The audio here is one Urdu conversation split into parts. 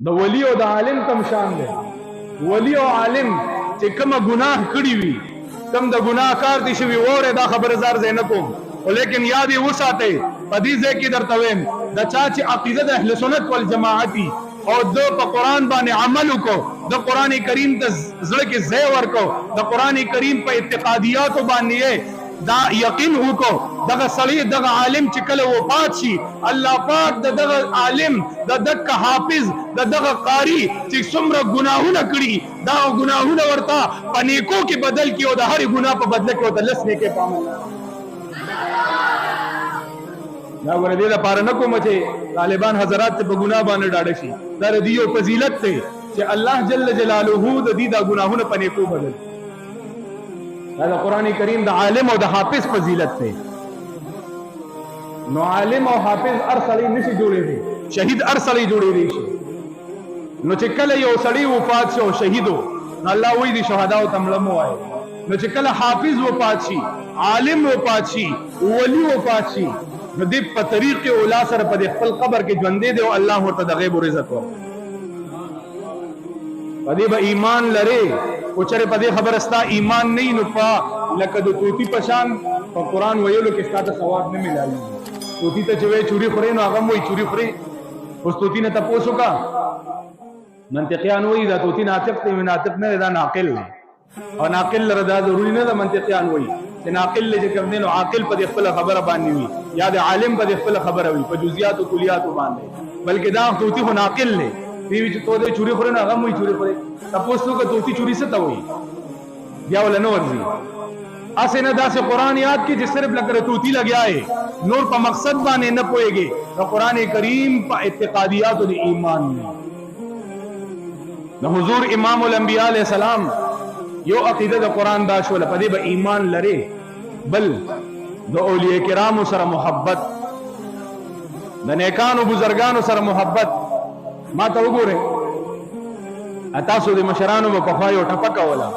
د ولی او د عالم کم شان دی. ولی او عالم چې کوم ګناه کړی وي، کم د ګناه کار دي شوی وره دا خبر زار زین کوم، ولیکن یاد وساته په دې ځای کې درته ویم د چا چې عقیده د اهل سنت والجماعت او د په قران باندې عمل وکړو، د قران کریم ته زړه کې ځای ورکړو، د قران کریم په اعتقادیات باندې دا یقین وکړو، دغه سړی دغه عالم چې کله وفات شي الله پاک دغه عالم دغه حافظ دغه قاری چې څومره ګناهونه کړي دا ګناهونه ورته پنیکو کې بدل کی او د هر ګناه په بدله کې ورته لسنه کې پامه دا ور دې لپاره نه کوم چې طالبان حضرات په ګناه باندې ډاډه شي. دا د یو فضیلت ته چې الله جل جلاله د دې د ګناهونو پنیکو بدل. دا قرآن کریم د عالم او د حافظ فضیلت ته. نو عالم او حافظ ارسلی نشي جوړېږي، شهید ارسلی جوړېږي شي. نو چې کله یو سړی وفات شي او شهیدو نو الله وایي دي شهدا او تملم وایي. نو چې کله حافظ وفات شي، عالم وفات شي، ولی وفات شي، نو دې په طریق اولا سره په خپل قبر کې ژوندې دی او الله ورته د غیب رزق ورکړي. په دې به ایمان لري او چېرې په دې خبره ستا ایمان نه وي نو په لکه د طوطي په شان په قرآن ویلو کې ستا ته ثواب نه ملایي. طوطي ته چې وایي چوري خورې نو هغه هم وایي چوري خورې. اوس طوطي نه تپوس وکړه، منطقیان وایي دا طوطي ناطق دی، ناطق نه دا ناقل دی او ناقل لره دا ضروري نه ده. منطقیان وایي چې ناقل چې کوم دی نو عاقل په دې خپله خبره باندې وي یا د عالم په دې خپله خبره وي په جزئیات او کلیاتو باندې، بلکې دا طوطي خو ناقل دی. دیوی چې تو دې چوري خورې نو هغه هم وایي چوري خورې. تپوس وکړه طوطي چوري څه ته وایي بیا ولا نه ورځي. اسې نه داسې قرآن یاد کې چې صرف لکه طوطي لګیا ہے، نور په مقصد باندې نه پوهېږي. د قرآن کریم په اعتقادیاتو د ایمان نه د حضور امام الانبیاء علیہ السلام یو عقیده د قرآن دا شوله، په دې به ایمان لري. بل د اولیاء کرامو سره محبت، د نیکانو بزرگانو سره محبت. ما ته وګورئ تاسو د مشرانو په خوا یو ټپه کوله،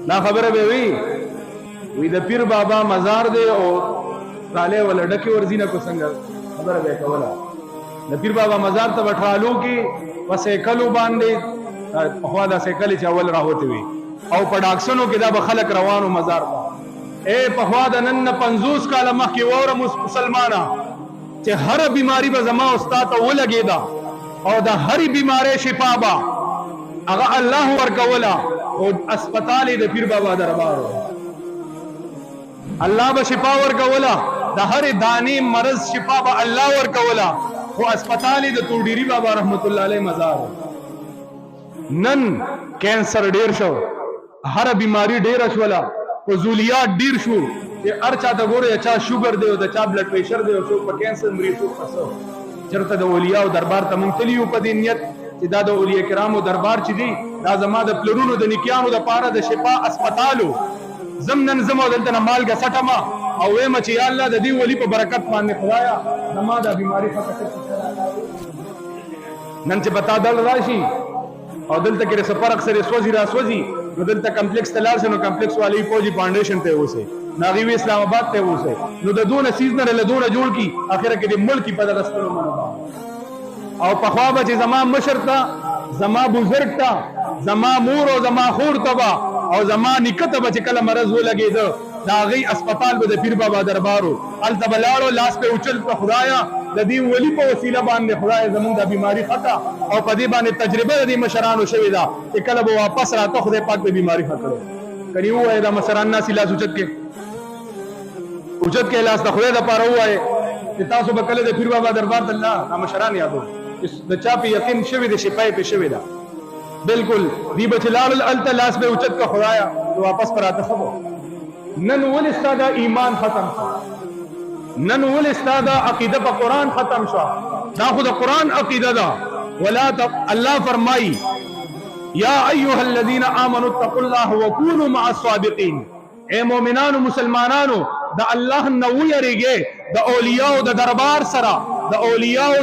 دا خبره به وي د پیر بابا مزار دی او رالی ولا ډکې ورځي نه کو څنګه خبره به کوله. د پیر بابا مزار ته به ټرالو کې په سیکلو باندې پخوا دا سیکلې چې اول راوتې وي او په ډاکسنو کې دا به خلک روانو مزار ته. پخوا د نن 50 کاله مخکې واوره مسلمانه چې هر بیماری به زما استاد ته ولګېده او د هرې بیمارۍ شفا به هغه الله ورکوله او اسپتال د پیر بابا دربار الله به شفا ورکوله، د هرې دانې مرض شفا به الله ورکوله او اسپتال د توډيري بابا رحمت الله علیه مزار. نن کینسر ډیر شو، هر بیماری ډیر شوله، فضولیات ډیر شو چې هر چا ته ګوره چا شوګر دی او د چا بلډ پریشر دی او څوک په کینسر مریض شو. چېرته د اولیاء دربار ته مونږ تللي یو په دې نیت چې دا د اولیاء کرامو دربار چې دی دا زما د پلرونو د نیکیانو دپاره د شفا اسپتالو. زم نن زم او دلته نه مالګه سټمه او وایم چې یا الله د دې ولي په برکت باندې خدایا زما دا بیماری فتح نن چې پتا دل راشي او دلته کې سفر اکثر سوځي را سوځي نو دلته کمپلیکس تلار شنو کمپلیکس والی فوجي فاونډیشن ته وسه ناغي اسلام آباد ته وسه نو د دونه سیزنر له دونه جوړ کی اخره کې د ملکی په درستلو منو او په خوا به چې زما مشر تا زما بزرگ تا زما مور او زما خور تبا او زما نکته به کله مرز ولګید دا غي اسپیټال به د پیر بابا دربارو التبلاړو لاس په اوچل په خدایا د دې ولی په وسیله باندې خدای زمونږ د بیماری خطا او په دې باندې تجربه د مشرانو شوی دا چې کله به واپس راته خدای پاک به بیماری خطا کړي وای دا مشران ناس لاس اوچت کې لاس د خدای د پاره وای چې تاسو به کله د پیر بابا دربار ته الله مشران یادو د چا په یقین شوی د شفای په شوی دا بالکل دی بچلال التلاس به اوچت کا خدایا واپس پراته خبر نن ول استادا ایمان ختم شو نن ول استادا عقیده په قران ختم شو دا خو د قران عقیده دا ولا الله فرمای یا ایها الذين امنوا اتقوا الله وكونوا مع الصادقين اے مومنانو مسلمانانو دا الله نو یریږي د اولیاء د دربار سره د اولیاء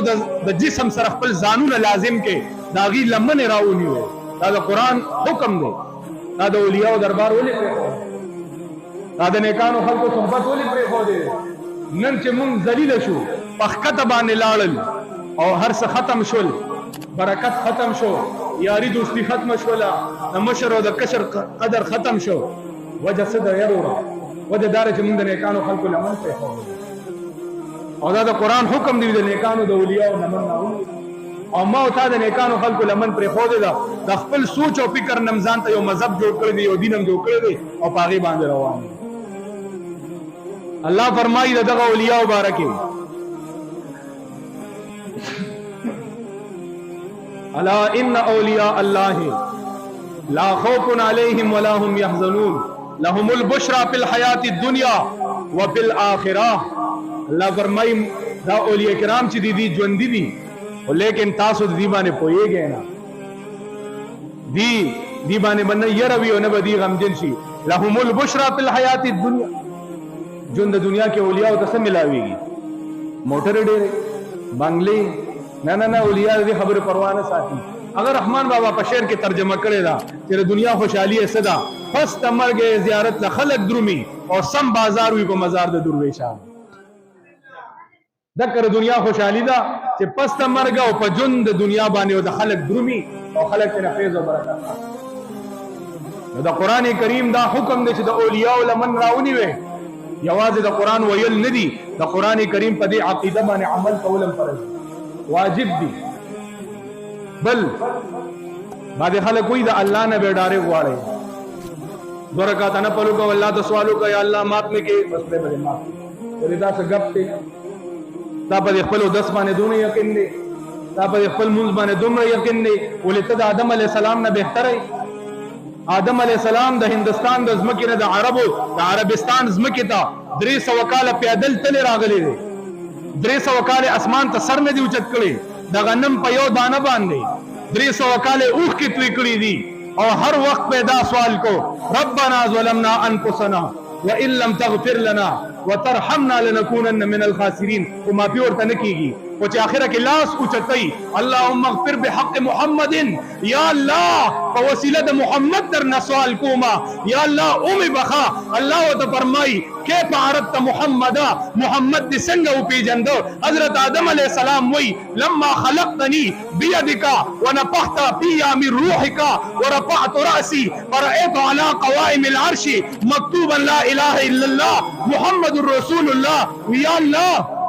د جسم سره خپل ځانونه لازم کې داغي لمن راونیو دا د قران حکم دی دا د اولیاء دربار ولې پرې دا د نیکانو خلکو صحبت ولې پرې خو دی نن چې مونږ ذلیل شو پخکته باندې لاړل او هر څه ختم شول برکت ختم شو، یاری دوستی ختم شولا، د مشر او د کشر قدر ختم شو. وجه څه ده یاره؟ وجه دا ده چې موږ د نیکانو خلکو لمن پرېښودو او دا د قرآن حکم دی د نیکانو د اولیاو لمن راوړو، او ما او تا د نیکانو خلکو لمن پرېښودې ده. د خپل سوچ او فکر نه ځان ته یو مذهب جوړ کړی دی، یو دین هم جوړ کړی دی او په هغې باندې روان دی. الله فرمایي د دغه اولیاو باره کې الا ان اولیاء الله لا خوف علیهم ولا هم يحزنون لهم البشرى فی الحیات الدنیا وفی الاخرہ. الله فرمایي دا اولیاء کرام چې دي ژوندي دي، لیکن تاسو دې باندې پوهیږئ نه، دی باندې باندې يروي او نه بدی غمجن شي. لهم البشرى فی الحیات الدنیا، ژوند د دنیا کې اولیاء ته څه ملاويږي؟ موټر ډېر، بنگلې، نه اولیاء دې خبره پروا نه ساتي. اگر رحمان بابا په شعر کې ترجمه کړی دا چې د دنیا خوشحالي صدا پس تمرګ زیارت ل خلق درومي او سم بازار وي په مزار د درویشان. دکر دنیا خوشحالي دا چې پس تمرګ او په جون د دنیا باندې او د خلق درومي او خلق ته فیض او برکت. نو د قران کریم دا حکم دی چې د اولیاء لمن راونی وي، یوازې د قران ویل نه دي، د قران کریم په دې عقیده باندې عمل کول فرض واجب دي. بل بعد خلک وي د الله نه به ډارې غواړي، دو رکعات نه پلو کو الله ته سوالو کوي الله مات مې کې بس به معاف کړي. دا څه غپ دی؟ دا په خپل 10 باندې دونه یقین دی، دا په خپل منځ باندې دومره یقین دی. ولې ته د آدم علی السلام نه بهتره؟ آدم علی السلام د هندستان د ځمکې نه د عربو د عربستان ځمکې ته 300 کاله پیدل تل راغلي دي، 300 کاله اسمان ته سر نه دی اوچت کړي، د غنم په یو دانه باندې 300 کاله اوخ کې توی کړي دي، او هر وخت پیدا سوال کو ربنا ظلمنا انفسنا وان لم تغفر لنا وترحمنا لنكونن من الخاسرين. وما پیور ته نکیږي او چې اخره کې لاس اوچتای اللهم اغفر بحق محمد، یا الله په وسیله د محمد در سوال کوما یا الله اومي بخا. الله وت فرمای کیف عرفت محمدا، محمد دې څنګه او پیجندو؟ حضرت آدم علیہ السلام وی لما خلقتني بيدك ونفخت في من روحك ورفعت راسي فرأيت على قوائم العرش مكتوبا لا اله الا الله محمد رسول الله. یا الله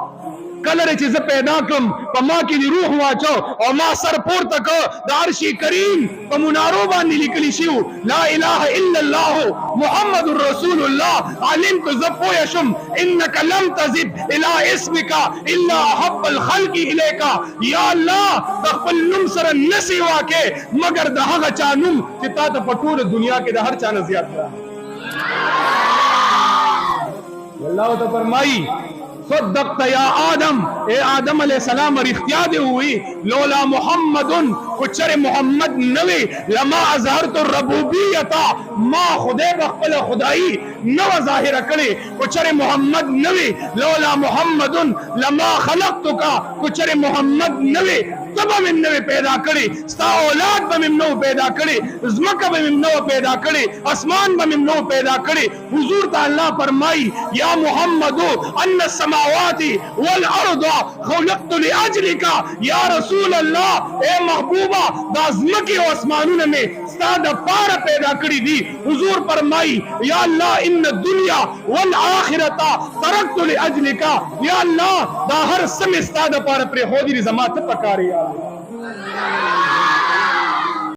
کله چې زه پیدا کړم په ما کې د روح واچو او ما سر پورته کړ د عرش کریم په منارو باندې لیکل شو لا اله الا الله محمد رسول الله. علمت زه پوه شم انك لم تزد الى اسمك الا احب الخلق اليك. یا الله د خپل نوم سره نسی واکه مگر د هغه چا نوم چې تا ته په ټول دنیا کې د هر چا نه زیات ده. الله ته فرمایي صدقت یا آدم، اے آدم علیہ السلام رختیا دے ہوئی لولا محمد کچر محمد نوی لما اظہرت الربوبیتا، ما خدے بخبل خدائی نو ظاہر کرے کچر محمد نوی لولا محمد لما خلقتکا کچر محمد نوی تبا من نوی پیدا کرے ستا اولاد با من نو پیدا کرے زمکہ با من نو پیدا کرے اسمان با من نو پیدا کرے. حضور تا اللہ فرمائی یا محمدو ان السماوات والارض خلقت لاجلک. یا رسول اللہ اے محبوبہ دا زمکی و اسمانون میں ستا دا پارا پیدا کری دی. حضور فرمائی یا اللہ ان الدنیا والآخرت ترکت لاجلک. یا اللہ دا ہر سم ستا دا پارا پر خودی رزمات پکاری. یا اللہ